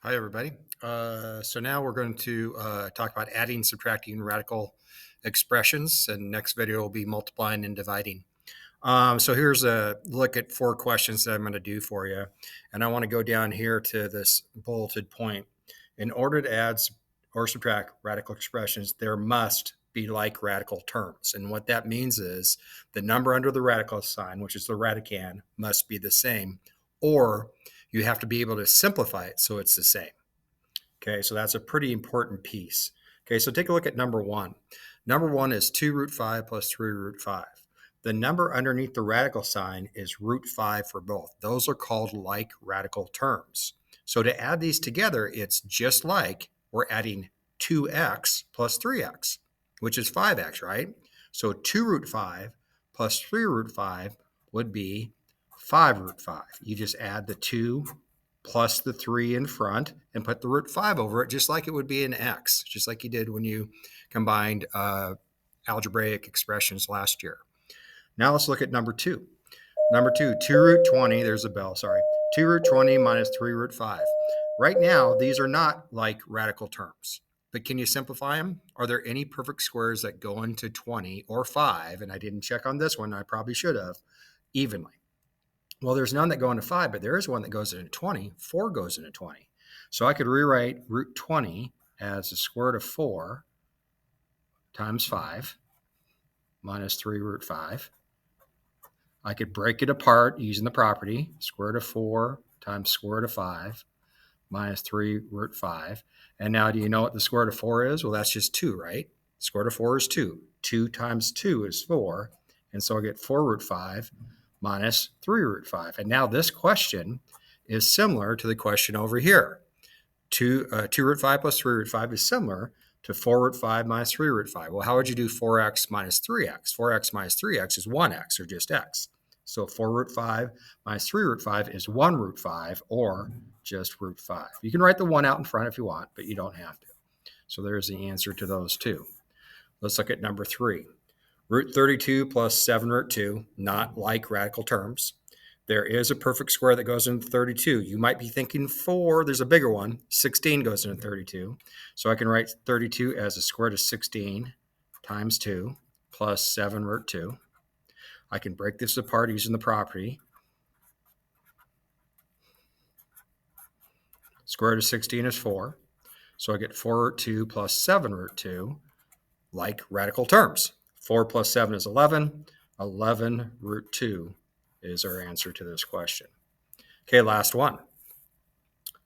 Hi, everybody. So now we're going to talk about adding, subtracting radical expressions, and next video will be multiplying and dividing. So here's a look at 4 questions that I'm going to do for you. And I want to go down here to this bulleted point. In order to add or subtract radical expressions, there must be like radical terms. And what that means is the number under the radical sign, which is the radicand, must be the same, or you have to be able to simplify it so it's the same. Okay, so that's a pretty important piece. Okay, so take a look at number one. Number one is 2 root 5 plus 3 root 5. The number underneath the radical sign is root 5 for both. Those are called like radical terms. So to add these together, it's just like we're adding 2x plus 3x, which is 5x, right? So 2 root 5 plus 3 root 5 would be 5 root 5. You just add the 2 plus the 3 in front and put the root 5 over it, just like it would be an x, just like you did when you combined algebraic expressions last year. Now let's look at number 2. Number 2, 2 root 20, there's a bell, sorry. 2 root 20 minus 3 root 5. Right now, these are not like radical terms, but can you simplify them? Are there any perfect squares that go into 20 or 5, and I didn't check on this one, I probably should have, evenly? Well, there's none that go into 5, but there is one that goes into 20. 4 goes into 20. So I could rewrite root 20 as the square root of 4 times 5 minus 3 root 5. I could break it apart using the property, square root of 4 times square root of 5 minus 3 root 5. And now do you know what the square root of 4 is? Well, that's just 2, right? Square root of 4 is 2. 2 times 2 is 4. And so I get 4 root 5 minus 3 root 5. And now this question is similar to the question over here. 2 root 5 plus 3 root 5 is similar to 4 root 5 minus 3 root 5. Well, how would you do 4x minus 3x? 4x minus 3x is 1x, or just x. So 4 root 5 minus 3 root 5 is 1 root 5, or just root 5. You can write the 1 out in front if you want, but you don't have to. So there's the answer to those two. Let's look at number 3. Root 32 plus 7 root 2, not like radical terms. There is a perfect square that goes into 32. You might be thinking 4, there's a bigger one. 16 goes into 32. So I can write 32 as the square root of 16 times 2 plus 7 root 2. I can break this apart using the property. Square root of 16 is 4. So I get 4 root 2 plus 7 root 2, like radical terms. 4 plus 7 is 11. 11 root 2 is our answer to this question. Okay, last one.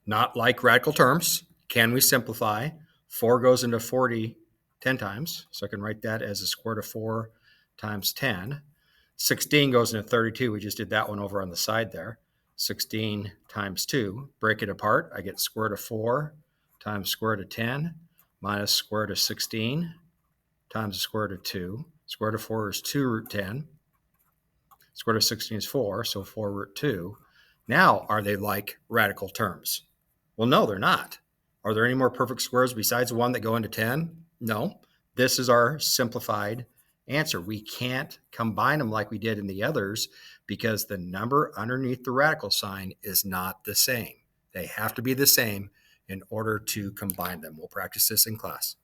Not like radical terms. Can we simplify? 4 goes into 40 10 times. So I can write that as the square root of 4 times 10. 16 goes into 32. We just did that one over on the side there. 16 times 2. Break it apart. I get square root of 4 times square root of 10 minus square root of 16 times the square root of 2. Square root of 4 is 2 root 10. Square root of 16 is 4, so 4 root 2. Now, are they like radical terms? Well, no, they're not. Are there any more perfect squares besides one that go into 10? No. This is our simplified answer. We can't combine them like we did in the others because the number underneath the radical sign is not the same. They have to be the same in order to combine them. We'll practice this in class.